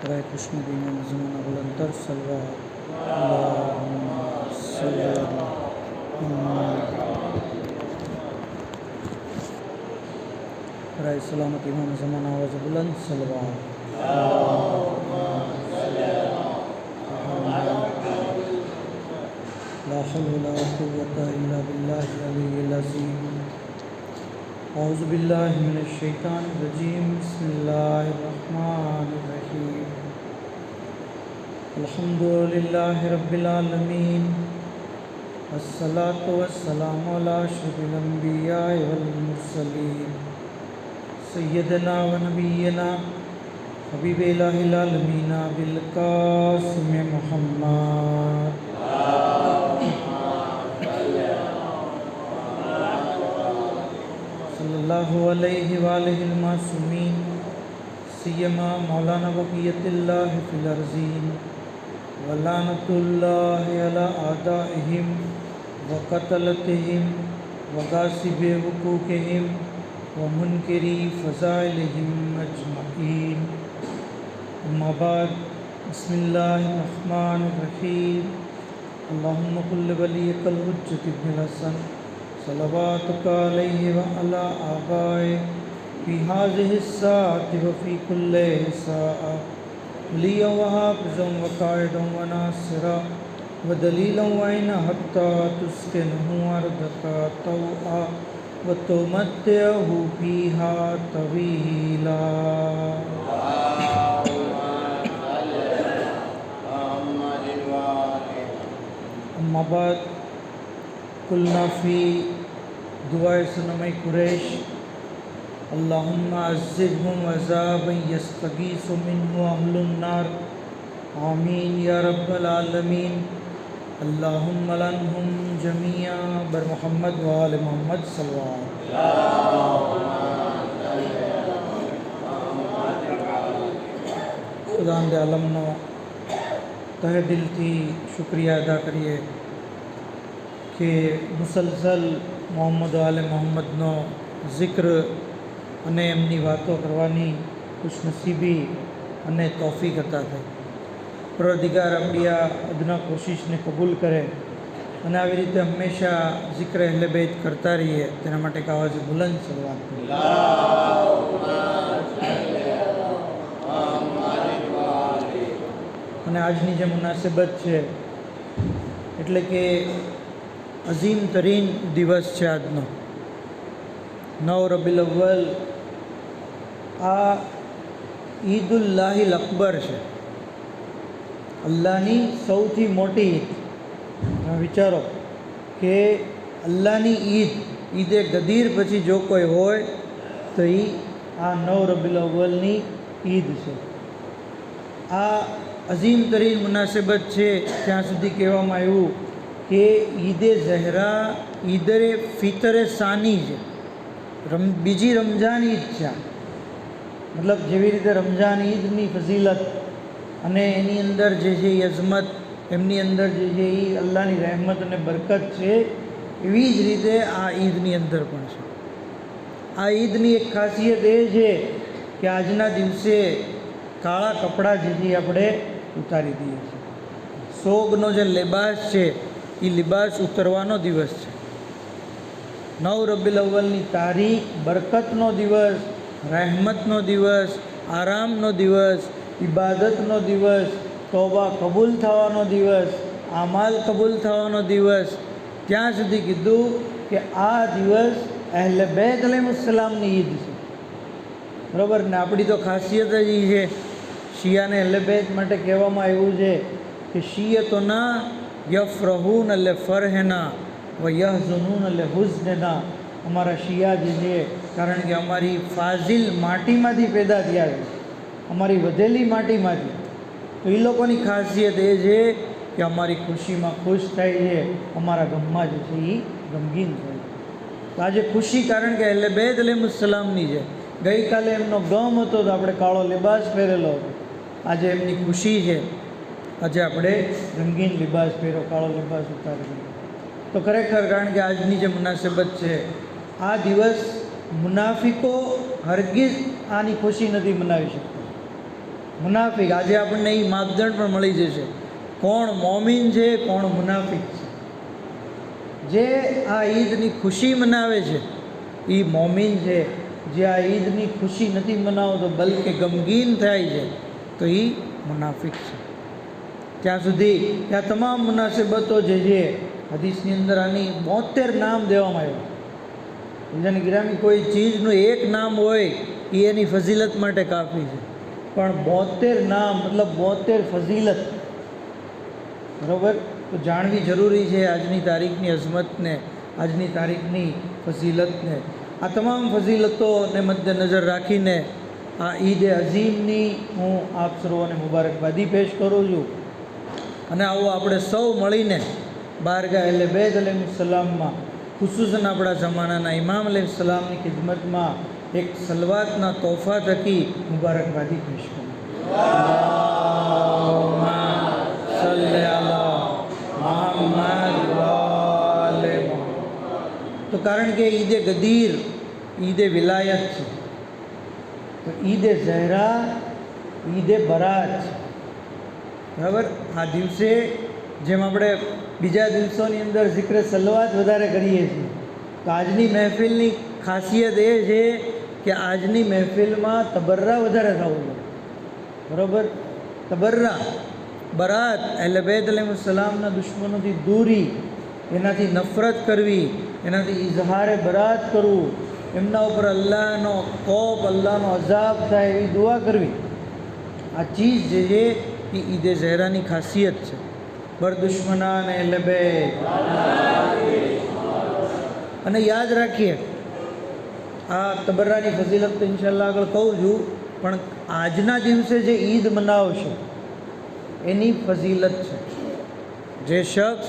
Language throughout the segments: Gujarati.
बरए कृष्ण दीन ज़माना बुलंदर सल्वा बरए सलामत इमाम ज़माना आवाज़ बुलंद सल्वा ला हौल वला कुव्वता इल्ला बिल्लाहिल अलिय्यिल अज़ीम। औज़ु बिल्लाहि मिनश शैतानिर रजीम। बिस्मिल्लाहिर रहमानिर रहीम। अल्हम्दुलिल्लाहि रब्बिल आलमीन। अस्सलातु वस्सलामु अला अशरफिल अंबिया वल मुरसलीन सय्यदना व नबियना हबीब इलाहिल आलमीन बिल कासिम मुहम्मद सल्लल्लाहु अलैहि व आलिहिल मासूमीन सियमा मौलाना बक़ियतिल्लाहि फिल अर्ज़ीन व लानतुल्लाहि अला आदाइहिम व क़तलतिहिम व गासिबि हुक़ूक़िहिम व मुनकिरी फ़ज़ाइलिहिम अजमईन। अम्मा बाद बिस्मिल्लाहिर रहमानिर रहीम। अल्लाहुम्मा कुल्लि वलिय्यिकल हुज्जत इब्नुल हसन सलवातुका अलैहि व अला आबाए फ़ी हाज़िहिस साअति व फ़ी कुल्लि साअ वलिय्यन व हाफ़िज़न व क़ाइदन व नासिरा व दलीलन व ऐना हत्ता तुस्किनहु अर्दका तौआ व तुमत्तिअहु फ़ीहा तवीला। अम्मा बाद कुल्ना फ़ी दुआए सनम कुरैश अल्लाहुम्मा अज़्ज़िबहुम अज़ाबन यस्तगीसु मिन्हु अहलुन नार आमीन या रब्बल आलमीन। अल्लाहुम्मा लन्हुम जमीआ बर मुहम्मद व आले मुहम्मद सल्लल्लाहु खुदा दे आलमनो तहे दिल थी शुक्रिया अदा करिए कि मुसलसल मोहम्मद आले मोहम्मदनो ज़िक्र અને એમની વાતો કરવાની ખુશનસીબી અને તૌફીક અતા થઈ। પરવરદિગાર આપણી આ અદના કોશિશને કબૂલ કરે અને આવી રીતે હંમેશા ઝિક્ર અહલે બૈત કરતા રહીએ તેના માટે એક આવાજ બુલંદ સલવાત કરીએ। અને આજની જે મુનાસિબત છે એટલે કે અઝીમ તરીન દિવસ છે આજનો 9 રબીઉલ અવ્વલ। આ ઈદુલ્લાહિલ અકબર છે, અલ્લાહની સૌથી મોટી ઈદ। તમે વિચારો કે અલ્લાહની ઈદ ઈદે ગદીર પછી જો કોઈ હોય તો એ આ 9 રબીઉલ અવ્વલની ઈદ છે। આ અઝીમ તરીન મુનાસિબત છે ત્યાં સુધી કહેવામાં આવ્યું કે ઈદે ઝહરા ઈદરે ફિતરે સાની છે, બીજી રમઝાન ઈદ છે। મતલબ જેવી રીતે રમઝાન ઈદની ફઝીલત અને એની અંદર જે છે એ અઝમત, એમની અંદર જે છે એ અલ્લાહની રહેમત અને બરકત છે, એવી જ રીતે આ ઈદની અંદર પણ છે। આ ઈદની એક ખાસિયત એ છે કે આજના દિવસે કાળા કપડાં જે છે આપણે ઉતારી દઈએ છીએ। સોગનો જે લિબાસ છે એ લિબાસ ઉતરવાનો દિવસ છે। 9 રબીઉલ અવ્વલની તારીખ બરકતનો દિવસ, રહેમતનો દિવસ, આરામનો દિવસ, ઇબાદતનો દિવસ, તોબા કબૂલ થવાનો દિવસ, આમાલ કબૂલ થવાનો દિવસ। ત્યાં સુધી કીધું કે આ દિવસ અહેલે બેત અલૈહિસ્સલામની ઈદ છે, બરાબર ને। આપણી તો ખાસિયત જ એ છે, શિયાને અહેલે બેત માટે કહેવામાં આવ્યું છે કે શિયતોના યફરહૂન લે ફરહેના વ યહઝુનૂન લે હુઝ્નના। અમારા શિયા જે છે, કારણ કે અમારી ફાઝિલ માટીમાંથી પેદા થયા છે, અમારી વધેલી માટીમાંથી, તો એ લોકોની ખાસિયત એ છે કે અમારી ખુશીમાં ખુશ થાય છે, અમારા ગમમાં જે છે એ ગમગીન થાય છે। તો આજે ખુશી કારણ કે અહેલે બેત અલૈહિસ્સલામની છે। ગઈકાલે એમનો ગમ હતો તો આપણે કાળો લિબાસ પહેરેલો હતો, આજે એમની ખુશી છે, આજે આપણે રંગીન લિબાસ પહેરો, કાળો લિબાસ ઉતારી દીધો। તો ખરેખર કારણ કે આજની જે મુનાસિબત છે, આ દિવસ મુનાફિકો હરગીઝ આની ખુશી નથી મનાવી શકતા। મુનાફિક. આજે આપણને એ માપદંડ પણ મળી જશે, કોણ મોમીન છે, કોણ મુનાફિક છે. જે આ ઈદની ખુશી મનાવે છે એ મોમીન છે. જે આ ઈદની ખુશી નથી મનાવતો બલકે ગમગીન થાય છે તો એ મુનાફિક છે. ત્યાં સુધી કે આ તમામ મુનાસિબતો જે છે હદીસની અંદર આની 72 નામ દેવામાં આવ્યા. બીજાની ગિરામી કોઈ ચીજનું એક નામ હોય એ એની ફઝીલત માટે કાફી છે, પણ 72 નામ મતલબ 72 ફઝીલત, બરાબર. તો જાણવી જરૂરી છે આજની તારીખની અઝમતને, આજની તારીખની ફઝીલતને. આ તમામ ફઝીલતોને મદ્દેનજર રાખીને આ ઈદ અઝીમની હું આપ સર્વોને મુબારકબાદી પેશ કરું છું. અને આવો આપણે સૌ મળીને બારગાહ અહલે બેત અલૈહિસ્સલામમાં, ખુસૂસન આપણા જમાનાના ઇમામ અલૈહિસ્સલામની ખિદમતમાં એક સલવાતના તોહફા થકી મુબારકબાદી પેશ કરું. સલ્લે અલા મુહમ્મદ વ આલે મુહમ્મદ. તો કારણ કે ઈદે ગદીર, ઈદે વિલાયત છે, તો ઈદે ઝહરા, ઈદે બરાત છે, બરાબર. આ દિવસે જેમ આપણે બીજા દિવસોની અંદર જિક્ર સલવાત વધારે કરીએ છીએ, તો આજની મહેફિલની ખાસિયત એ છે કે આજની મહેફિલમાં તબર્રા વધારે થવું જોઈએ, બરાબર. તબર્રા, બરાત, અહલે બેત અલૈહિસ્સલામના દુશ્મનોથી દૂરી, એનાથી નફરત કરવી, એનાથી ઇઝહારે બરાત કરવું, એમના ઉપર અલ્લાહનો કોપ, અલ્લાહનો અઝાબ થાય એવી દુઆ કરવી. આ ચીજ જે છે એ ઈદે ઝહરાની ખાસિયત છે. બર દુશ્મનાન અહલે બેત. અને યાદ રાખીએ આ તબર્રાની ફઝીલત તો ઇન્શાઅલ્લાહ આગળ કહું છું, પણ આજના દિવસે જે ઈદ મનાવશે એની ફઝીલત છે. જે શખ્સ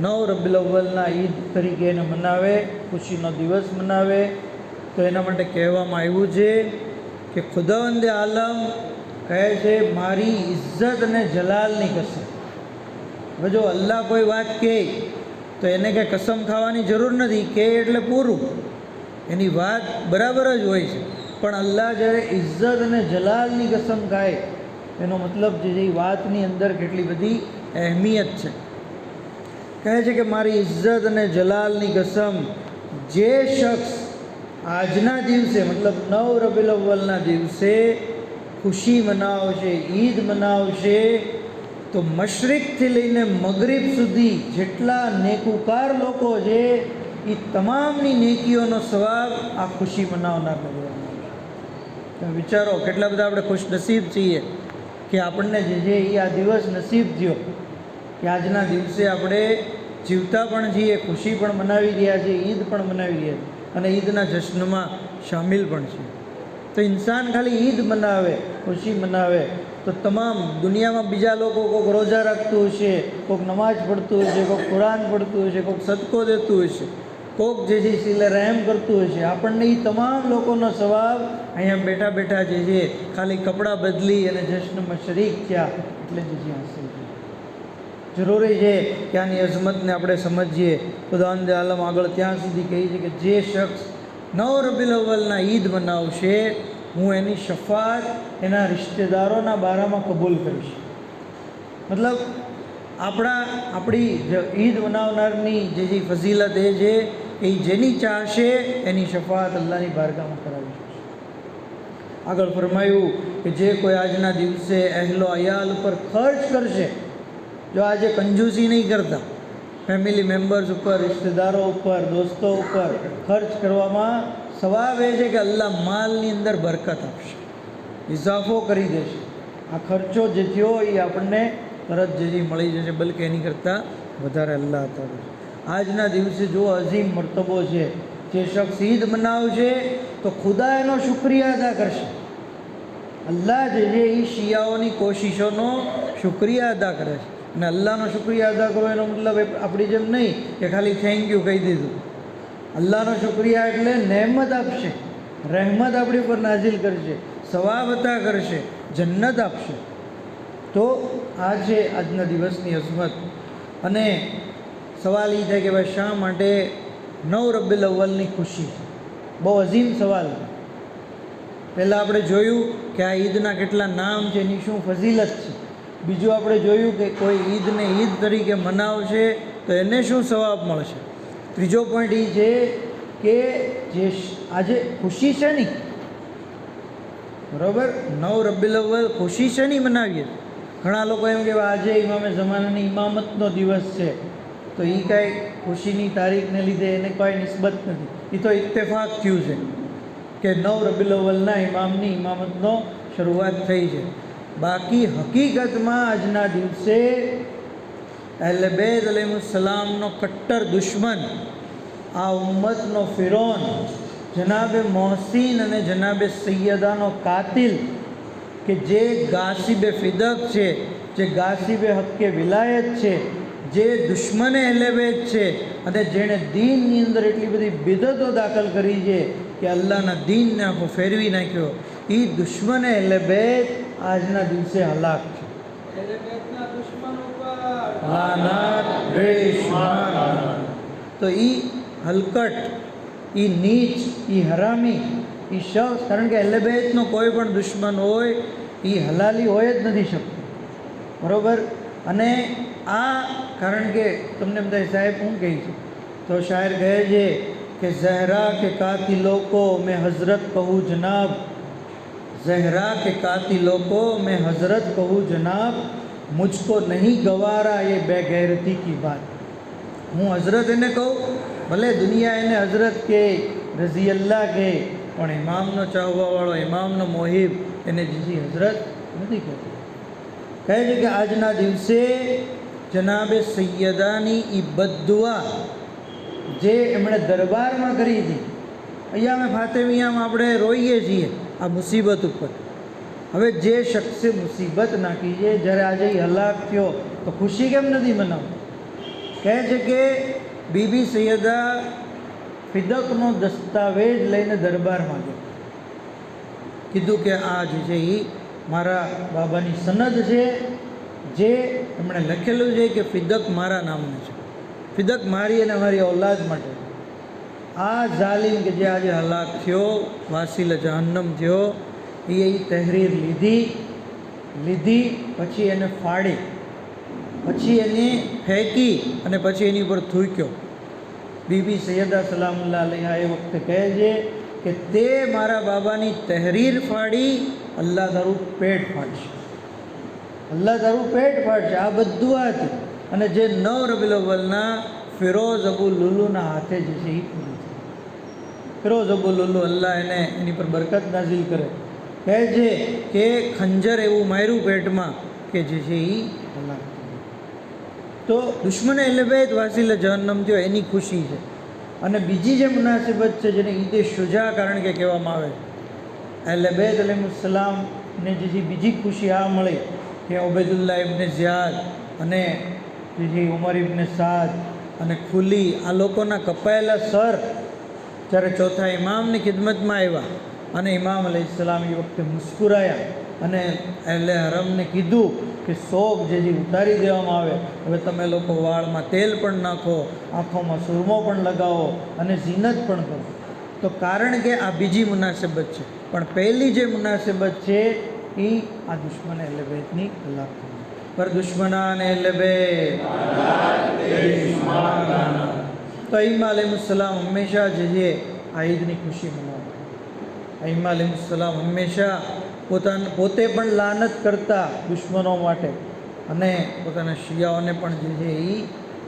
9 રબીઉલ અવ્વલના ઈદ તરીકે એને મનાવે, ખુશીનો દિવસ મનાવે, તો એના માટે કહેવામાં આવ્યું છે કે ખુદાવંદે આલમ કહે છે મારી ઇજ્જત અને જલાલની કસમ. હવે જો અલ્લાહ કોઈ વાત કહે તો એને કંઈ કસમ ખાવાની જરૂર નથી, કહે એટલે પૂરું, એની વાત બરાબર જ હોય છે. પણ અલ્લાહ જ્યારે ઇજ્જત અને જલાલની કસમ ખાય એનો મતલબ જે એ વાતની અંદર કેટલી બધી અહેમિયત છે. કહે છે કે મારી ઇજ્જત અને જલાલની કસમ, જે શખ્સ આજના દિવસે મતલબ 9 રબીઉલ અવ્વલના દિવસે ખુશી મનાવશે, ઈદ મનાવશે, તો મશરિકથી લઈને મગરિબ સુધી જેટલા નેકુકાર લોકો છે એ તમામની નેકીઓનો સવાબ આ ખુશી મનાવનારને દેવામાં આવશે. તમે વિચારો કેટલા બધા આપણે ખુશ નસીબ છીએ કે આપણને જે છે એ આ દિવસ નસીબ થયો કે આજના દિવસે આપણે જીવતા પણ છીએ, ખુશી પણ મનાવી રહ્યા છીએ, ઈદ પણ મનાવી રહ્યા છીએ અને ઈદના જશ્નમાં શામિલ પણ છીએ. તો ઇન્સાન ખાલી ઈદ મનાવે, ખુશી મનાવે તો તમામ દુનિયામાં બીજા લોકો કોઈક રોજા રાખતું હશે, કોઈક નમાઝ પડતું હશે, કોઈક કુરાન પડતું હશે, કોઈક સદકો દેતું હશે, કોઈક જે છે સિલે રહેમ કરતું હશે, આપણને એ તમામ લોકોનો સવાબ અહીંયા બેઠા બેઠા જે છે ખાલી કપડાં બદલી અને જશ્નમાં શરીક થયા એટલે જે છે હાંસલ થયું. જરૂરી છે કે આની અઝમતને આપણે સમજીએ. ખુદાવંદ આલમ આગળ ત્યાં સુધી કહી છે કે જે શખ્સ 9 રબીઉલ અવ્વલના ઈદ મનાવશે હું એની શફાત એના રિશ્તેદારોના બારામાં કબૂલ કરીશ. મતલબ આપણી ઈદ મનાવનારની જે ફઝીલત એ છે એ જેની ચાહશે એની શફાત અલ્લાહની બારગાહમાં કરાવી શકશે. આગળ ફરમાયું કે જે કોઈ આજના દિવસે અહેલો અયાલ ઉપર ખર્ચ કરશે, જો આજે કંજૂસી નહીં કરતા, ફેમિલી મેમ્બર્સ ઉપર, રિશ્તેદારો ઉપર, દોસ્તો ઉપર ખર્ચ કરવામાં સવાબ એ છે કે અલ્લાહ માલની અંદર બરકત આપશે, ઇઝાફો કરી દેશે. આ ખર્ચો જે થયો એ આપણને તરત જે મળી જશે, બલકે એની કરતાં વધારે અલ્લાહ અતા કરશે. આજના દિવસે જો અઝીમ મરતબો છે, જે શખ્સ ઈદ મનાવશે તો ખુદા એનો શુક્રિયા અદા કરશે. અલ્લાહ જે છે એ શિયાઓની કોશિશોનો શુક્રિયા અદા કરે છે. અને અલ્લાહનો શુક્રિયા અદા કરો એનો મતલબ આપણી જેમ નહીં કે ખાલી થેન્ક યુ કહી દીધું. અલ્લાહનો શુક્રિયા એટલે નહેમત આપશે, રહેમત આપણી ઉપર નાઝિલ કરશે, સવાબ અતા કરશે, જન્નત આપશે. તો આ છે આજના દિવસની અઝમત. અને સવાલ એ થાય કે ભાઈ શા માટે 9 રબીઉલ અવ્વલની ખુશી? બહુ અઝીમ સવાલ છે. પહેલાં આપણે જોયું કે આ ઈદના કેટલા નામ છે, એની શું ફઝીલત છે. બીજું આપણે જોયું કે કોઈ ઈદને ઈદ તરીકે મનાવશે તો એને શું સવાબ મળશે. ત્રીજો પોઈન્ટ એ છે કે જે આજે ખુશી છે ને, બરાબર, 9 રબીઉલ અવ્વલ ખુશી છે નહીં મનાવીએ. ઘણા લોકો એમ કહેવાય આજે ઇમામે ઝમાનાની ઇમામતનો દિવસ છે, તો એ કાંઈ ખુશીની તારીખને લીધે એને કોઈ નિસ્બત નથી. એ તો ઇત્તેફાક થયું છે કે 9 રબીઉલ અવ્વલના ઇમામની ઇમામતનો શરૂઆત થઈ છે. બાકી હકીકતમાં આજના દિવસે અહલે બેત અલૈહિસ્સલામનો કટ્ટર દુશ્મન, આ ઉમ્મતનો ફિરૌન જનાબે મોહસિન અને જનાબે સૈયદાનો કાતિલ, કે જે ગાસિબે ફિદક છે, જે ગાસિબે હક્કે વિલાયત છે, જે દુશ્મને અહલે બેત છે અને જેણે દીનની અંદર એટલી બધી બિદતો દાખલ કરી છે કે અલ્લાહના દીનને આખો ફેરવી નાખ્યો, એ દુશ્મને અહલે બેત આજના દિવસે હલાક છે. તો એ હલકટ, એ નીચ, એ હરામી, એ શખ્સ, કારણ કે અહલે બેતનો કોઈ પણ દુશ્મન હોય એ હલાલી હોય જ નથી શકતો, બરાબર. અને આ કારણ કે તમને બધા સાહેબ શું કહે છે, તો શાયર કહે છે કે ઝહરા કે કાતિલો કો મેં હઝરત કહું જનાબ, ज़हरा के कातिलों को मैं हज़रत कहूँ जनाब, मुझको नहीं गवारा ये बेगैरती की बात. હું હઝરત એને કહું, ભલે દુનિયા એને હઝરત કે રઝી અલ્લાહ કે, પણ ઇમામનો ચાહવાવાળો, ઇમામનો મોહિબ એને જીજી હઝરત નથી કહેતો. કહે છે કે આજના દિવસે જનાબે સૈયદાની એ બદ્દુઆ જે એમણે દરબારમાં કરી હતી, અહીંયા અમે ફાતેમિયામાં આપણે રોઈએ છીએ આ મુસીબત ઉપર. હવે જે શખ્સે મુસીબત નાખી છે, જ્યારે આજે એ હલાક થયો તો ખુશી કેમ નથી મનાવતી? કહે છે કે બીબી સૈયદા ફિદકનો દસ્તાવેજ લઈને દરબારમાં ગયો, કીધું કે આ જે છે એ મારા બાબાની સનદ છે, જે એમણે લખેલું છે કે ફિદક મારા નામનું છે, ફિદક મારી અને મારી ઔલાદ માટે. આ ઝાલિમ કે જે આજે હલાક થયો, વાસીલ જહન્નમ થયો, એ તહરીર લીધી, પછી એને ફાડી, પછી એને ફેંકી અને પછી એની ઉપર થૂક્યો. બીબી સૈયદા સલામુલ્લાહ અલૈહા એ વખતે કહે છે કે તે મારા બાબાની તહરીર ફાડી, અલ્લાહ તારું પેટ ફાડશે, અલ્લાહ તારું પેટ ફાડશે. આ બધું આ હતું. અને જે 9 રબીઉલ અવ્વલના ફિરોઝ અબુ લુલુના હાથે જે છે એ પૂરી છે. ફિરોઝ અબુ લુલુ, અલ્લાહ એને એની પર બરકત નાઝિલ કરે, કહે છે કે ખંજર એવું માર્યું પેટમાં કે જે છે એ હલાક. તો દુશ્મને અહલે બેત વાસીલ જહન્નમ થયો એની ખુશી છે. અને બીજી જે મુનાસિબત છે, જેને ઈદે શુજા કારણ કે કહેવામાં આવે, અહલે બેત અલૈહિસ્સલામને જે બીજી ખુશી આ મળી કે ઉબૈદુલ્લાહ ઇબ્ને ઝિયાદ અને જે ઉમર ઇબ્ને સાદ અને ખુલી, આ લોકોના કપાયેલા સર જ્યારે ચોથા ઇમામની ખિદમતમાં આવ્યા અને ઇમામ અલૈહિસ્સલામ એ વખતે મુસ્કુરાયા અને અહલે હરમને કીધું કે શોક જે ઉતારી દેવામાં આવે, હવે તમે લોકો વાળમાં તેલ પણ નાખો, આંખોમાં સુરમો પણ લગાવો અને ઝીનત પણ કરો. તો કારણ કે આ બીજી મુનાસિબત છે, પણ પહેલી જે મુનાસિબત છે એ આ દુશ્મન અહલે બેતની હલાક થઈ. પર દુશ્મનાન અહલે બેત તો ઈમા અલૈહિસ્સલામ હંમેશા જે છે આ ઈદની ખુશી મનાવતા. ઈમા અલૈહિસ્સલામ હંમેશા પોતે પણ લાનત કરતા દુશ્મનો માટે અને પોતાના શિયાઓને પણ જે છે એ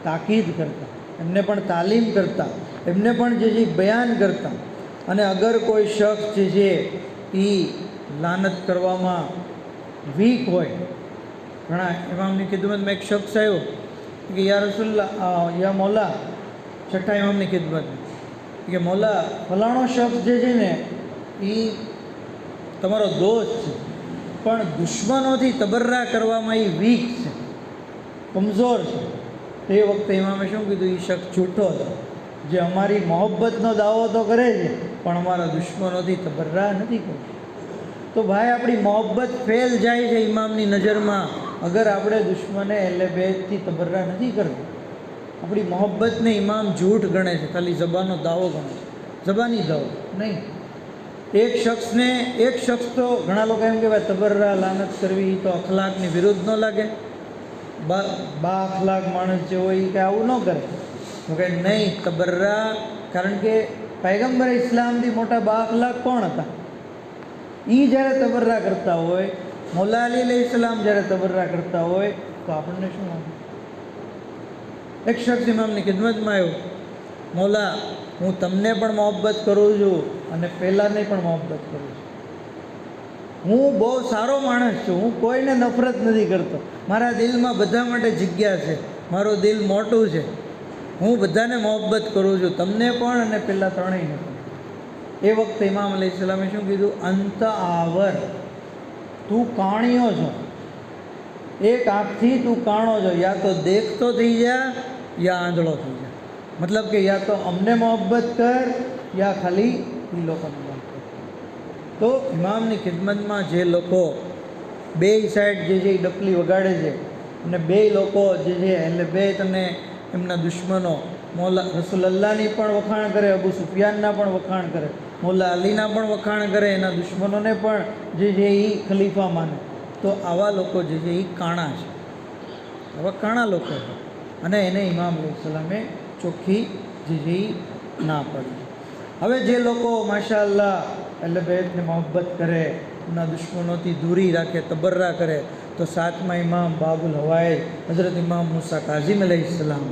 તાકીદ કરતા, એમને પણ તાલીમ કરતા, એમને પણ જે છે બયાન કરતા. અને અગર કોઈ શખ્સ જે છે એ લાનત કરવામાં વીક હોય, ઘણા ઇમામની ખિદમતમાં એક શખ્સ આવ્યો કે યા રસુલ્લાહ, યા મૌલા, છઠ્ઠા ઇમામની ખિદમતમાં કે મૌલા ફલાણો શખ્સ જે છે ને એ તમારો દોસ્ત છે, પણ દુશ્મનોથી તબર્રા કરવામાં એ વીક છે, કમજોર છે. તો એ વખતે ઇમામે શું કીધું? એ શખ્સ જૂઠો હતો, જે અમારી મોહબ્બતનો દાવો તો કરે છે પણ અમારા દુશ્મનોથી તબર્રા નથી કરતો. તો ભાઈ આપણી મોહબ્બત ફેલ જાય છે ઇમામની નજરમાં અગર આપણે દુશ્મને અહલે બેતથી તબર્રા નથી કરતા. આપણી મોહબ્બતને ઇમામ જૂઠ ગણે છે, ખાલી જબાનનો દાવો ગણે છે, જબાની દાવો નહીં. એક શખ્સ તો ઘણા લોકો એમ કહેવાય તબર્રા લાનત કરવી તો અખલાકની વિરુદ્ધ ન લાગે, બા અખલાક માણસ જે હોય એ કે આવું ન કરે. તો કે નહીં, તબર્રા, કારણ કે પૈગંબર ઇસ્લામથી મોટા બા અખલાક કોણ હતા? એ જ્યારે તબર્રા કરતા હોય, મૌલા અલી અલૈહિસ્સલામ જ્યારે તબર્રા કરતા હોય તો આપણને શું લાગે? એક શખ્સ ઇમામની ખિદમતમાં આવ્યો, મૌલા હું તમને પણ મોહબ્બત કરું છું અને પહેલાંને પણ મોહબ્બત કરું છું. હું બહુ સારો માણસ છું, હું કોઈને નફરત નથી કરતો, મારા દિલમાં બધા માટે જગ્યા છે, મારું દિલ મોટું છે, હું બધાને મોહબ્બત કરું છું, તમને પણ અને પહેલાં ત્રણેયને પણ. એ વખતે ઇમામ અલૈહિસ્સલામે શું કીધું? અંત આવર, તું કાણિયો છો, એક આંખથી તું કાણો છો, યા તો દેખતો થઈ જા યા આંધળો થઈ જા. મતલબ કે યા તો અમને મોહબ્બત કર યા ખાલી એ લોકોને મોહબ્બત કર. તો ઇમામની ખિદમતમાં જે લોકો બે સાઈડ જે છે એ ડપલી વગાડે છે અને બે લોકો જે છે એટલે બે તને એમના દુશ્મનો મૌલા રસૂલલ્લાહની પણ વખાણ કરે, અબુ સુફિયાનના પણ વખાણ કરે, મૌલા અલીના પણ વખાણ કરે, એના દુશ્મનોને પણ જે છે એ ખલીફા માને, તો આવા લોકો જે છે એ કાણા છે, આવા કાણા લોકો છે. અને એને ઇમામ અલૈહિસ્સલામે ચોખ્ખી જે છે એ ના પડી. હવે જે લોકો માશાઅલ્લાહ અહલે બેતને મોહબ્બત કરે, એમના દુશ્મનોથી દૂરી રાખે, તબર્રા કરે, તો સાતમા ઇમામ બાબુલ હવાઈજ હઝરત ઇમામ મૂસા કાઝિમ અલૈહિસ્સલામ,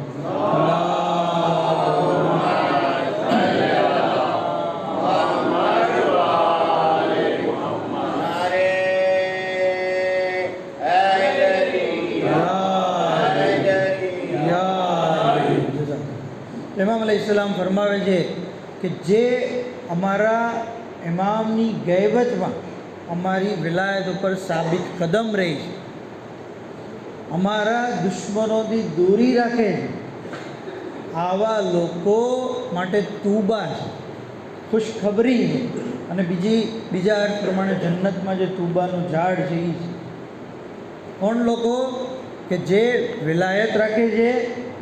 ઇમામ અલૈહિસ્સલામ ફરમાવે છે કે જે અમારા ઇમામની ગૈબતમાં અમારી વિલાયત ઉપર સાબિત કદમ રહી છે, અમારા દુશ્મનોથી દૂરી રાખે છે, આવા લોકો માટે તૂબા છે, ખુશખબરી છે. અને બીજા અર્થ પ્રમાણે જન્નતમાં જે તૂબાનું ઝાડ છે એ છે. કોણ લોકો? કે જે વિલાયત રાખે છે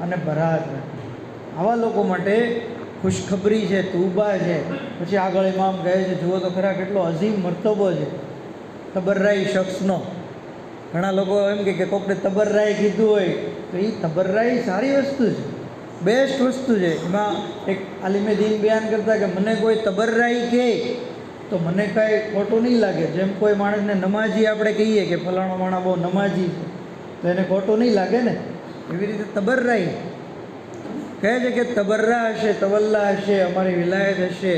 અને બરાત રાખે છે, આવા લોકો માટે ખુશખબરી છે, તૂબા છે. પછી આગળ ઇમામ કહે છે, જુઓ તો ખરા કેટલો અઝીમ મર્તબો છે તબર્રાઈ શખ્સનો. ઘણા લોકો એમ કે કોકને તબર્રાઈ કીધું હોય તો એ તબર્રાઈ સારી વસ્તુ છે, બેસ્ટ વસ્તુ છે. એમાં એક આલિમે દીન બયાન કરતા કે મને કોઈ તબર્રાઈ કહે તો મને કાંઈ ખોટું નહીં લાગે. જેમ કોઈ માણસને નમાજી આપણે કહીએ કે ફલાણો માણસ બહુ નમાજી છે તો એને ખોટું નહીં લાગે ને, એવી રીતે તબર્રાઈ કહે છે કે તબર્રા હશે, તવલ્લા હશે, અમારી વિલાયત હશે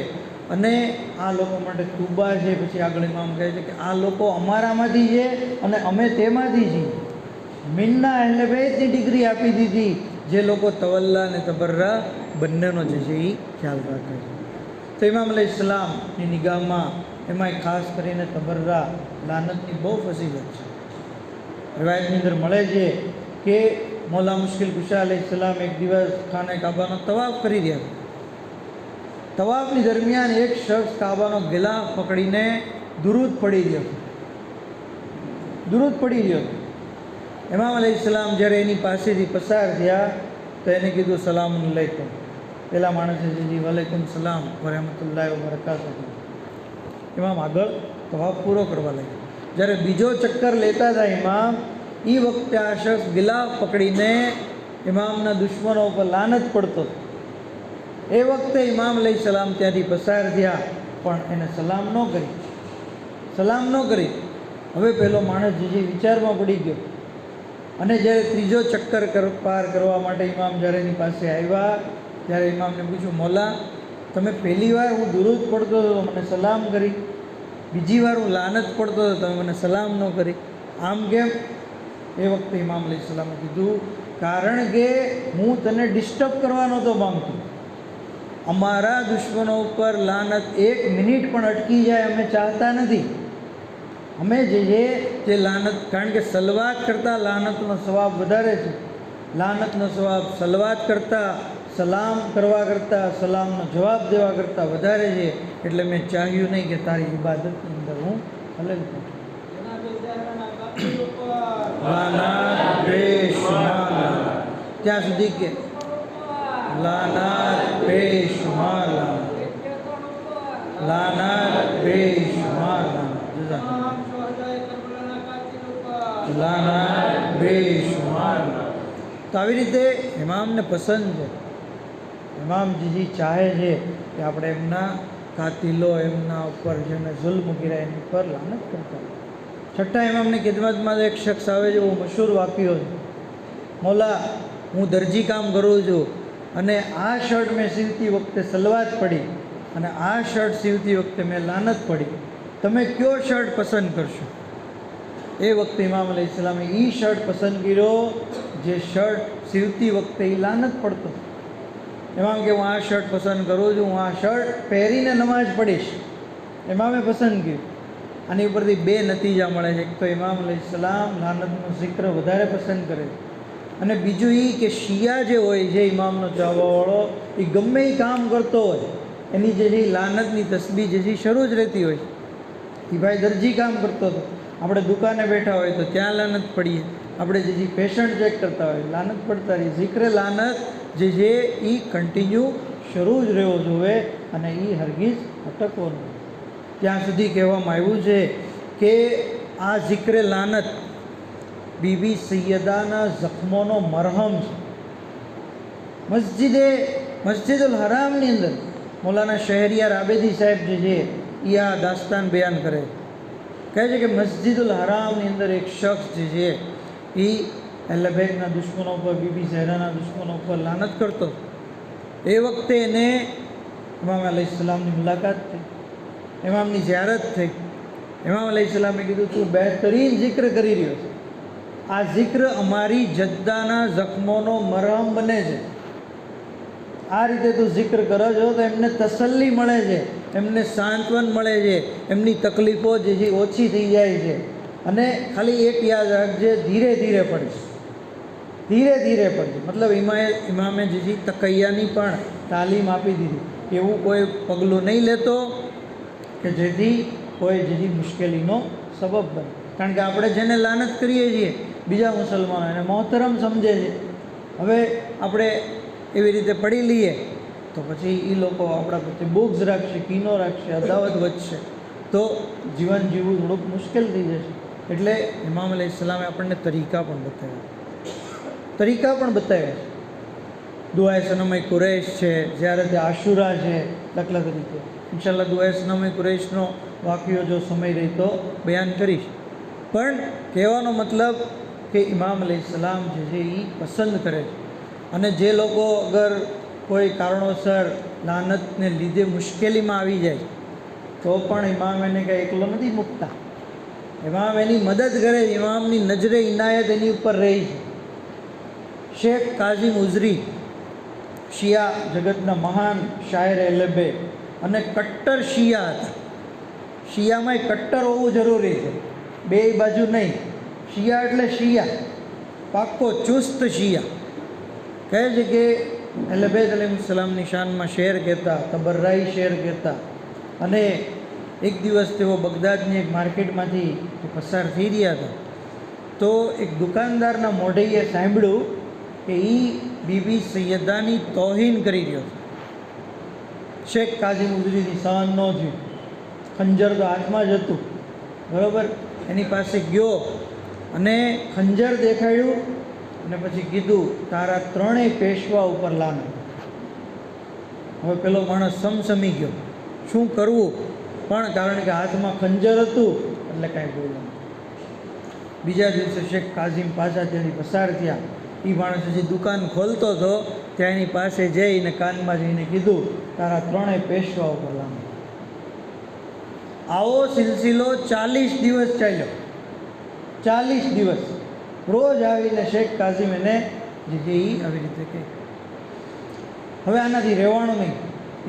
અને આ લોકો માટે તૂબા છે. પછી આગળ ઇમામ કહે છે કે આ લોકો અમારામાંથી છે અને અમે તેમાંથી છીએ. મિન્ના અહલે બેતની ડિગ્રી આપી દીધી જે લોકો તવલ્લા અને તબર્રા બંનેનો જે છે એ ખ્યાલ રાખે છે. તો ઇમામ અલૈહિસ્સલામની નિગાહમાં એમાંય ખાસ કરીને તબર્રા લાનતની બહુ ફસીલત છે. રિવાયતની અંદર મળે છે કે મૌલા મુશ્કિલ કુશા અલૈહિસ્સલામ એક દિવસ ખાને કાબાનો તવાફ કરી રહ્યા હતા. તવાફની દરમિયાન એક શખ્સ કાબાનો ગિલાફ પકડીને દુરૂદ પડી રહ્યો હતો. ઇમામ અલૈહિસ્સલામ જ્યારે એની પાસેથી પસાર થયા તો એને કીધું સલામ અલૈકુમ. પેલા માણસે જી વલૈકુમ સલામ વરહમતુલ્લાહ વબરકાતુહુ. ઇમામ આગળ તવાફ પૂરો કરવા લાગ્યા. જ્યારે બીજો ચક્કર લેતા હતા ઇમામ, એ વખતે આ શખ્સ ગિલાફ પકડીને ઇમામના દુશ્મનો ઉપર લાનત પડતો. એ વખતે ઇમામ અલૈહિસ્સલામ ત્યાંથી પસાર થયા પણ એને સલામ ન કરી. હવે પેલો માણસ જે વિચારમાં પડી ગયો અને જ્યારે ત્રીજો ચક્કર પાર કરવા માટે ઇમામ જ્યારે એની પાસે આવ્યા ત્યારે ઇમામને પૂછ્યું, મૌલા તમે પહેલી વાર હું દુરૂદ પડતો હતો મને સલામ કરી, બીજી વાર હું લાનત પડતો હતો તમે મને સલામ ન કરી, આમ કેમ? એ વખતે ઇમામ અલૈહિસ્સલામે કીધું, કારણ કે હું તને ડિસ્ટર્બ કરવા નહોતો માંગતો. અમારા દુશ્મનો ઉપર લાનત એક મિનિટ પણ અટકી જાય અમે ચાહતા નથી. અમે જે લાનત, કારણ કે સલવાત કરતાં લાનતનો સવાબ વધારે છે. લાનતનો સવાબ સલવાત કરતાં, સલામ કરવા કરતાં, સલામનો જવાબ દેવા કરતાં વધારે છે. એટલે મેં ચાહ્યું નહીં કે તારી ઇબાદતની અંદર હું ખલેલ પહોંચું. લાનાત બેશુમાર, ત્યાં સુધી કે લાનાત બેશુમાર, લાનાત બે હતા લાના બેશુમાર. તો આવી રીતે ઇમામને પસંદ છે, ઇમામ જે ચાહે છે કે આપણે એમના કાતિલો, એમના ઉપર જેને જુલ્મ કર્યા એની પર લાનત કરતા. છઠ્ઠા ઇમામની ખિદમતમાં એક શખ્સ આવે છે, બહુ મશહૂર વાક્યો છે, મૌલા હું દરજી કામ કરું છું અને આ શર્ટ મેં સીવતી વખતે સલવાત પડી અને આ શર્ટ સીવતી વખતે મેં લાનત પડી, તમે કયો શર્ટ પસંદ કરશો? એ વખતે ઇમામ અલૈહિસ્સલામે એ શર્ટ પસંદ કર્યો જે શર્ટ સીવતી વખતે એ લાનત પડતો. ઇમામ કે હું આ શર્ટ પસંદ કરું છું, હું આ શર્ટ પહેરીને નમાઝ પડીશ. ઇમામે પસંદ કર્યું. આની ઉપરથી બે નતીજા મળે છે. એક તો ઇમામ અલૈહિસ્સલામ લાનતનું zikr વધારે પસંદ કરે છે, અને બીજું એ કે શિયા જે હોય છે ઇમામનો ચાહવાવાળો, એ ગમે એ કામ કરતો હોય એની જે લાનતની તસ્બીહ જે શરૂ જ રહેતી હોય. એ ભાઈ દરજી કામ કરતો હતો, આપણે દુકાને બેઠા હોય તો ત્યાં લાનત પડીએ, આપણે જે પેશન્ટ ચેક કરતા હોય લાનત પડતા રહીએ. zikr લાનત જે છે એ કન્ટિન્યુ શરૂ જ રહેવો જોઈએ અને એ હરગીઝ અટકવો નહીં. ત્યાં સુધી કહેવામાં આવ્યું છે કે આ zikr લાનત બીબી સૈયદાના જખ્મોનો મરહમ છે. મસ્જિદુલ હરામની અંદર મૌલાના શહેરિયાર આબેદી સાહેબ જે છે એ આ દાસ્તાન બયાન કરે, કહે છે કે મસ્જિદુલ હરામની અંદર એક શખ્સ જે છે એ અહેલબૈતના દુશ્મનો પર, બીબી ઝહરાના દુશ્મનો પર લાનત કરતો. એ વખતે એને ઇમામ અલૈહિસ્સલામની મુલાકાત થઈ, ઇમામની ઝિયારત થઈ. ઇમામ અલૈહિસ્સલામે કીધું તું બહેતરીન zikr કરી રહ્યો છે, આ zikr અમારી જદ્દાના જખ્મોનો મરહમ બને છે. આ રીતે તું zikr કરો છો તો એમને તસલ્લી મળે છે, એમને સાંત્વન મળે છે, એમની તકલીફો જે છે ઓછી થઈ જાય છે. અને ખાલી એક યાદ રાખજે, ધીરે ધીરે પડશે, ધીરે ધીરે પડશે. મતલબ ઇમામે જે છે તકૈયાની પણ તાલીમ આપી દીધી, એવું કોઈ પગલું નહીં લેતો કે જેથી કોઈ જે મુશ્કેલીનો સબબ બને. કારણ કે આપણે જેને લાનત કરીએ છીએ બીજા મુસલમાનો એને મોહતરમ સમજે છે. હવે આપણે એવી રીતે પડી લઈએ તો પછી એ લોકો આપણા પ્રત્યે બોગ્ઝ રાખશે, કીનો રાખશે, અદાવત વધશે, તો જીવન જીવવું થોડુંક મુશ્કેલ થઈ જશે. એટલે ઇમામ અલૈહિસ્સલામે આપણને તરીકા પણ બતાવ્યા છે. દુઆએ સનમે કુરૈશ છે, જ્યારે તે આશુરા છે, દાખલા તરીકે ઇન્શાલ્લાહ દુઆએ સનમે કુરૈશનો વાક્યો જો સમય રહે તો બયાન કરીશ. પણ કહેવાનો મતલબ કે ઇમામ અલૈહિસ્સલામ જે છે એ પસંદ કરે છે. અને જે લોકો અગર કોઈ કારણોસર લાનતને લીધે મુશ્કેલીમાં આવી જાય તો પણ ઇમામ એને કંઈ એકલો નથી મૂકતા, ઇમામ એની મદદ કરે છે. ઇમામની નજરે ઇનાયત એની ઉપર રહી છે. શેખ કાઝિમ ઉઝરી શિયા જગતના મહાન શાયર અહેલબે અને કટ્ટર શિયા હતા. શિયામાં કટ્ટર હોવું જરૂરી છે, બે બાજુ નહીં. શિયા એટલે શિયા, પાક્કો ચુસ્ત શિયા. કહે છે કે અહેલબૈત અલૈહિસ્સલામની શાનમાં શેર કહેતા, તબર્રાઈ શેર કહેતા. અને એક દિવસ તેઓ બગદાદની એક માર્કેટમાંથી પસાર થઈ રહ્યા હતા તો એક દુકાનદારના મોઢેએ સાંભળ્યું કે એ બીબી સૈયદાની તોહીન કરી રહ્યો છે. શેખ કાઝિમ ઉઝરીની સહન ન થયું, ખંજર તો હાથમાં જ હતું, બરાબર. એની પાસે ગયો અને ખંજર દેખાડ્યું અને પછી કીધું તારા ત્રણેય પેશવા ઉપર લાનત. હવે પેલો માણસ સમસમી ગયો, શું કરવું, પણ કારણ કે હાથમાં ખંજર હતું એટલે કાંઈ બોલ્યું. બીજા દિવસે શેખ કાઝિમ પાછા ત્યાંથી પસાર થયા. એ માણસ હજી દુકાન ખોલતો હતો ત્યાં એની પાસે જઈને કાનમાં જઈને કીધું તારા ત્રણેય પેશવા ઉપર લાનત. આવો સિલસિલો 40 દિવસ ચાલ્યો. 40 દિવસ રોજ આવીને શેખ કાઝિમ એને જે છે એ આવી રીતે કહે. હવે આનાથી રહેવાનું નહીં.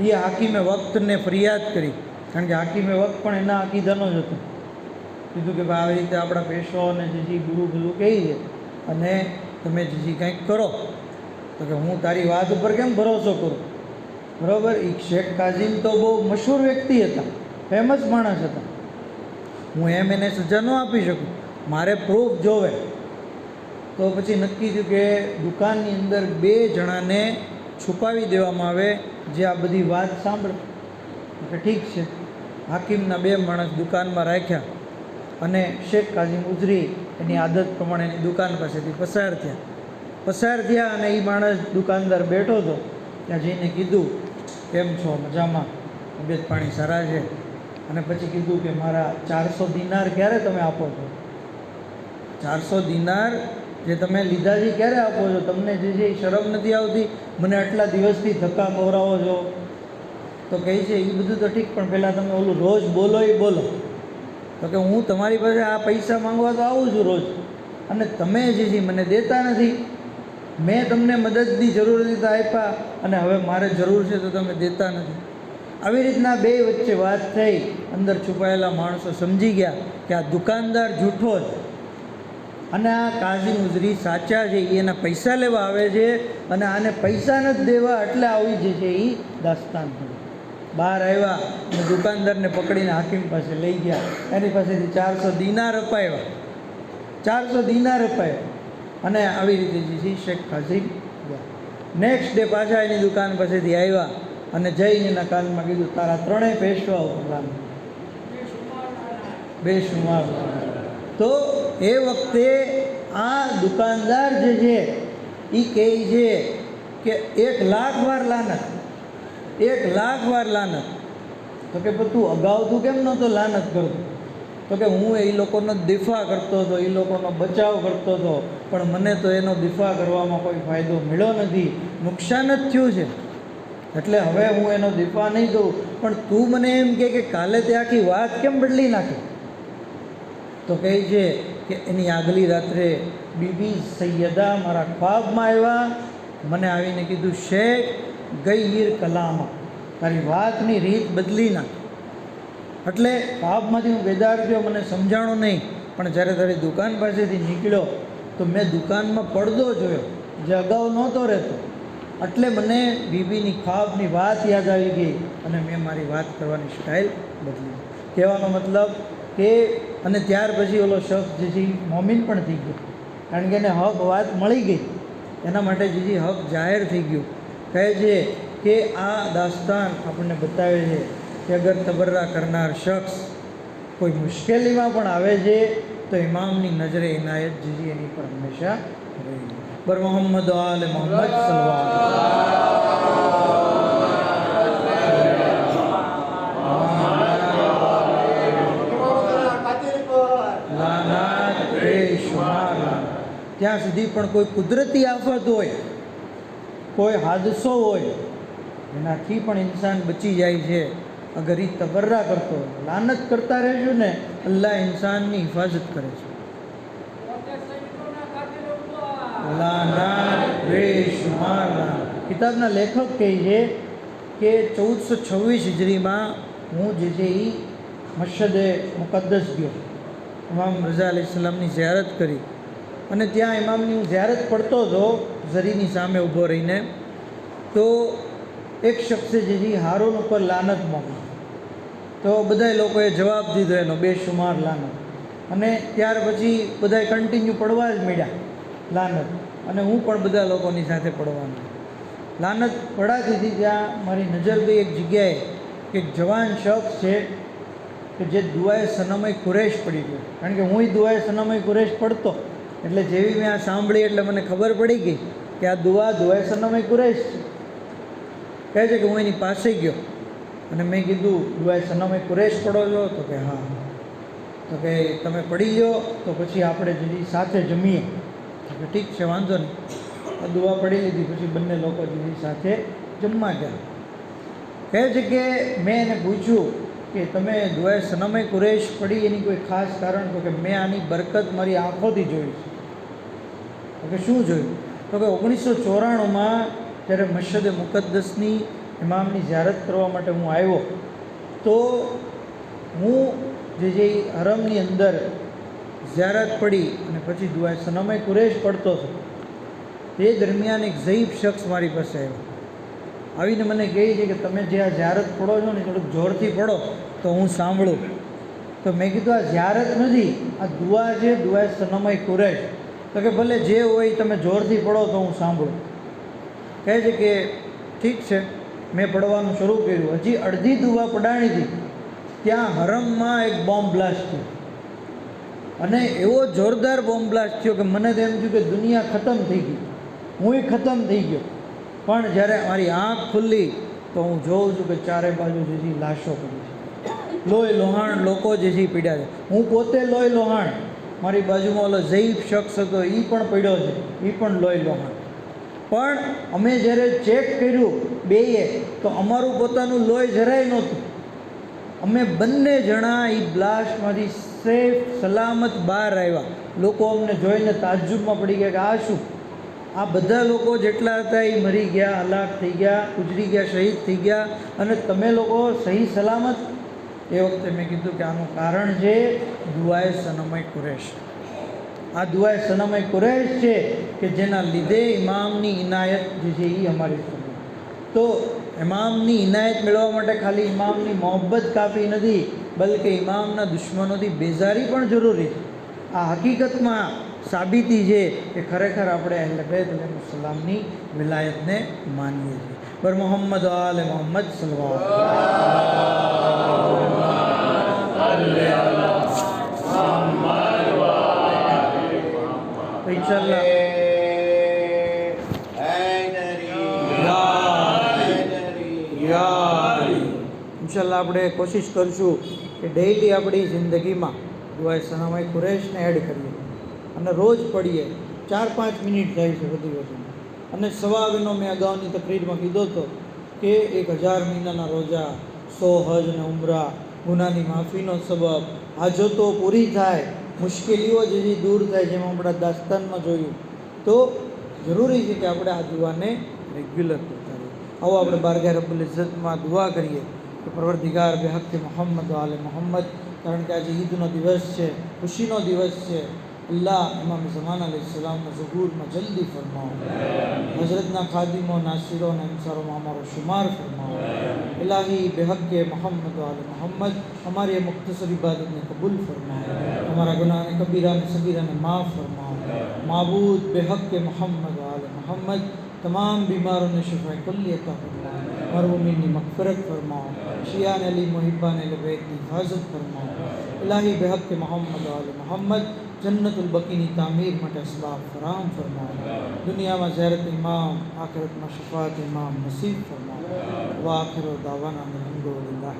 એ હાકીમે વક્તને ફરિયાદ કરી, કારણ કે હાકીમે વક્ત પણ એના અકીદાનો જ હતો. કીધું કે ભાઈ આવી રીતે આપણા પેશવાઓને જે છે ગુરુ ગુરુ કહી છે અને તમે જે કંઈક કરો. તો કે હું તારી વાત ઉપર કેમ ભરોસો કરું, બરાબર. એ શેખ કાઝિમ તો બહુ મશહૂર વ્યક્તિ હતા, ફેમસ માણસ હતા. હું એને સજા ન આપી શકું, મારે પ્રૂફ જોવે. તો પછી નક્કી થયું કે દુકાનની અંદર 2 જણાને છુપાવી દેવામાં આવે જે આ બધી વાત સાંભળે. કે ઠીક છે, હાકીમના 2 માણસ દુકાનમાં રાખ્યા અને શેખ કાઝિમ ઉઝરી એની આદત પ્રમાણે એની દુકાન પાસેથી પસાર થયા અને એ માણસ દુકાનદાર બેઠો હતો. ત્યાં જઈને કીધું, કેમ છો, મજામાં, તબિયત પાણી સારા છે? અને પછી કીધું કે મારા 400 દિનાર ક્યારે તમે આપો છો? 400 દિનાર જે તમે લીધા છે ક્યારે આપો છો? તમને જે છે એ શરમ નથી આવતી? મને આટલા દિવસથી ધક્કા ખવડાવો છો. તો કહે છે, એ બધું તો ઠીક, પણ પહેલાં તમે ઓલું રોજ બોલો એ બોલો. તો કે હું તમારી પાસે આ પૈસા માંગવા તો આવું છું રોજ, અને તમે જે છે મને દેતા નથી. મેં તમને મદદની જરૂર હતી તો આપ્યા, અને હવે મારે જરૂર છે તો તમે દેતા નથી. આવી રીતના બે વચ્ચે વાત થઈ. અંદર છુપાયેલા માણસો સમજી ગયા કે આ દુકાનદાર જૂઠો છે અને આ કાઝિમ ઉઝરી સાચા છે. એના પૈસા લેવા આવે છે અને આને પૈસા નથી દેવા, એટલે આવી જે છે એ દાસ્તાન થયું. બહાર આવ્યા અને દુકાનદારને પકડીને હાકીમ પાસે લઈ ગયા. એની પાસેથી 400 દિનાર અપાવ્યા. 400 દિનાર અપાવ્યા અને આવી રીતે જે છે શેખ કાઝિમ ગયા. નેક્સ્ટ ડે પાછા એની દુકાન પાસેથી આવ્યા અને જઈને એના કાનમાં કીધું, તારા 3 પેશવાઓ લાવ, બેશુમાર. તો એ વખતે આ દુકાનદાર જે છે એ કહે છે કે 1,00,000 વાર લાનત, 1,00,000 વાર લાનત. તો કે તું અગાઉ તું કેમ નહોતો લાનત કરતો? તો કે હું એ લોકોનો દિફા કરતો હતો, એ લોકોનો બચાવ કરતો હતો, પણ મને તો એનો દિફા કરવામાં કોઈ ફાયદો મળ્યો નથી, નુકસાન જ થયું છે. એટલે હવે હું એનો દિફા નહીં કરું. પણ તું મને એમ કે કાલે તે આખી વાત કેમ બદલી નાખી? તો કહે છે કે એની આગલી રાત્રે બીબી સૈયદા મારા ખ્વાબમાં આવ્યા. મને આવીને કીધું, શેખ ગઈર કલામાં, તારી વાતની રીત બદલી નાખ. એટલે ખ્વાબમાંથી હું બેદાર થયો, મને સમજાણો નહીં. પણ જ્યારે તારી દુકાન પાસેથી નીકળ્યો તો મેં દુકાનમાં પડદો જોયો જે અગાઉ નહોતો રહેતો. એટલે મને બીબીની ખ્વાબની વાત યાદ આવી ગઈ અને મેં મારી વાત કરવાની સ્ટાઇલ બદલી. કહેવાનો મતલબ કે અને ત્યાર પછી ઓલો શખ્સ જે છે મોમિન પણ થઈ ગયો, કારણ કે એને હક વાત મળી ગઈ. એના માટે જે છે હક જાહેર થઈ ગયું. કહે છે કે આ દાસ્તાન આપણને બતાવે છે કે અગર તબર્રા કરનાર શખ્સ કોઈ મુશ્કેલીમાં પણ આવે છે તો ઇમામની નજરે ઇનાયત જે છે એની પર હંમેશા રહે. બર મોહમ્મદ આલે મોહમ્મદ ત્યાં સુધી પણ કોઈ કુદરતી આફત હોય, કોઈ હાદસો હોય, એનાથી પણ ઇન્સાન બચી જાય છે અગર એ તબર્રા કરતો હોય. લાનત કરતા રહેશું ને, અલ્લાહ ઇન્સાનની હિફાજત કરે છે. કિતાબના લેખક કહે છે કે 1426 હિજરીમાં હું જે છે એ મસ્જિદ મુકદ્દસ ગયો, ઇમામ રઝા અલૈહિસ્સલામની ઝિયારત કરી. અને ત્યાં ઇમામની હું ઝિયારત પડતો હતો ઝરીની સામે ઊભો રહીને, તો એક શખ્સે જે છે હારૂન ઉપર લાનત મોકલી. તો બધા લોકોએ જવાબ દીધો એનો બેશુમાર લાનત. અને ત્યાર પછી બધાએ કન્ટિન્યુ પડવા જ માંડ્યા લાનત, અને હું પણ બધા લોકોની સાથે પડવાનું. લાનત પડાતી હતી ત્યાં મારી નજર ગઈ એક જગ્યાએ કે એક જવાન શખ્સ છે કે જે દુઆએ સનમે કુરૈશ પડી ગયો. કારણ કે હું દુઆએ સનમે કુરૈશ પડતો, એટલે જેવી મેં આ સાંભળી એટલે મને ખબર પડી ગઈ કે આ દુઆએ સનમે કુરૈશ છે. કહે છે કે હું એની પાસે ગયો અને મેં કીધું, દુઆએ સનમે કુરૈશ પડો છો? તો કે હા. તો કે તમે પડી ગયો તો પછી આપણે જલ્દી સાથે જમીએ. તો કે ઠીક છે, વાંધો નહીં. દુઆ પડી લીધી, પછી બંને લોકો જલ્દી સાથે જમવા ગયા. કહે છે કે મેં એને પૂછ્યું કે તમે દુઆએ સનમે કુરૈશ પડી એની કોઈ ખાસ કારણ? તો કે મેં આની બરકત મારી આંખોથી જોઈ છે. તો કે શું જોયું? તો કે 1994માં જ્યારે મસ્જિદ મુકદ્દસની ઇમામની ઝિયારત કરવા માટે હું આવ્યો, તો હું જે હરમની અંદર ઝિયારત પડી અને પછી દુઆએ સનમે કુરૈશ પડતો હતો. એ દરમિયાન એક ઝઈફ શખ્સ મારી પાસે આવ્યો. આવીને મને કહે છે કે તમે જે આ ઝિયારત પડો છો ને થોડુંક જોરથી પડો તો હું સાંભળું. તો મેં કીધું, આ ઝિયારત નથી, આ દુઆ છે, દુઆએ સનમે કુરૈશ. તો કે ભલે જે હોય તમે જોરથી પડો તો હું સાંભળું. કહે છે કે ઠીક છે. મેં પડવાનું શરૂ કર્યું. હજી અડધી દુઆ પડાણી હતી ત્યાં હરમમાં એક બોમ્બ બ્લાસ્ટ થયો. અને એવો જોરદાર બોમ્બ બ્લાસ્ટ થયો કે મને તો એમ થયું કે દુનિયા ખતમ થઈ ગઈ, હું ખતમ થઈ ગયો. પણ જ્યારે મારી આંખ ખુલ્લી તો હું જોઉં છું કે ચારે બાજુ જે છે લાશો પડી છે, લોહી લોહાણ લોકો જે છે પીડ્યા છે. હું પોતે લોહી લોહાણ, મારી બાજુમાં ઓલો ઝઈફ શખ્સ હતો એ પણ પડ્યો છે, એ પણ લોહી લોહાણ. પણ અમે જ્યારે ચેક કર્યું બેએ તો અમારું પોતાનું લોહી જરાય નહોતું. અમે બંને જણા એ બ્લાસ્ટમાંથી સેફ સલામત બહાર આવ્યા. લોકો અમને જોઈને તાજ્જુબમાં પડી ગયા કે આ શું? આ બધા લોકો જેટલા હતા એ મરી ગયા, હલાક થઈ ગયા, ગુજરી ગયા, શહીદ થઈ ગયા, અને તમે લોકો સહી સલામત. એ વખતે મેં કીધું કે આનું કારણ છે દુઆએ સનમે કુરૈશ. આ દુઆએ સનમે કુરૈશ છે કે જેના લીધે ઇમામની ઇનાયત જે છે એ અમારી સામે. તો ઇમામની ઇનાયત મેળવવા માટે ખાલી ઇમામની મોહબ્બત કાફી નથી, બલકે ઇમામના દુશ્મનોથી બેઝારી પણ જરૂરી છે. આ હકીકતમાં સાબિતી છે કે ખરેખર આપણે અહેલ બેત અલૈહિસ્સલામની વિલાયતને માનીએ છીએ. પર મોહમ્મદ આલે મોહમ્મદ સલ્લલ્લાહુ ઇન્શાઅલ્લાહ ઇન્શાઅલ્લાહ આપણે કોશિશ કરીશું કે ડેઈલી આપણી જિંદગીમાં દુઆએ સનમે કુરૈશને એડ કરીએ અને રોજ પડીએ. 4-5 મિનિટ જાય છે બધી વસ્તુ. અને સવારનો મેં અગાઉની તકરીરમાં કીધો હતો કે 1000 મહિનાના રોજા, 100 હજ અને ઉમરા, ગુનાની માફીનો સબબ, હાજતો પૂરી થાય, મુશ્કેલીઓ જેવી દૂર થાય, જેમ આપણા દાસ્તાનમાં જોયું. તો જરૂરી છે કે આપણે આ દુઆને રેગ્યુલર કરતા રહીએ. આવો આપણે બારગાહ રબ્બુલ ઇઝ્ઝતમાં દુઆ કરીએ કે પરવરદિગાર બેહક્કે મોહમ્મદ આલે મોહમ્મદ, કારણ કે આજે ઈદનો દિવસ છે, ખુશીનો દિવસ છે. અલ્લાહ ઇમામ ઝમાન અલૈહિસ્સલામના ઝુહૂરમાં જલ્દી ફરમાવો. હઝરતના ખાદિમો, નાસિરો અને અંસારોમાં અમારો શુમાર ફરમાવો. इलाही बेहक़्क़े मोहम्मद आले मोहम्मद हमारी मुख्तसर इबादत ने कबूल फरमाओ, हमारा गुनाह कबीरा ने सगीरा ने माफ़ फरमाओ. माबूद बेहक़्क़े मोहम्मद आले मोहम्मद तमाम बीमारों ने शिफ़ा कुल्ली अता फरमाओ, मरहूमीन की मग़फ़िरत फरमाओ, शियान अली मुहिब्बान अहले बैत की हिफाजत फरमाओ. इलाही बेहक़्क़े मोहम्मद आले मोहम्मद जन्नतुल बकी की तामीर માટે असबाब फराहम फरमाओ. दुनिया में ज़ियारत इमाम, आखिरत में शफ़ाअत इमाम नसीब फरमाओ. व आखिर दावाना अल्हम्दुलिल्लाह.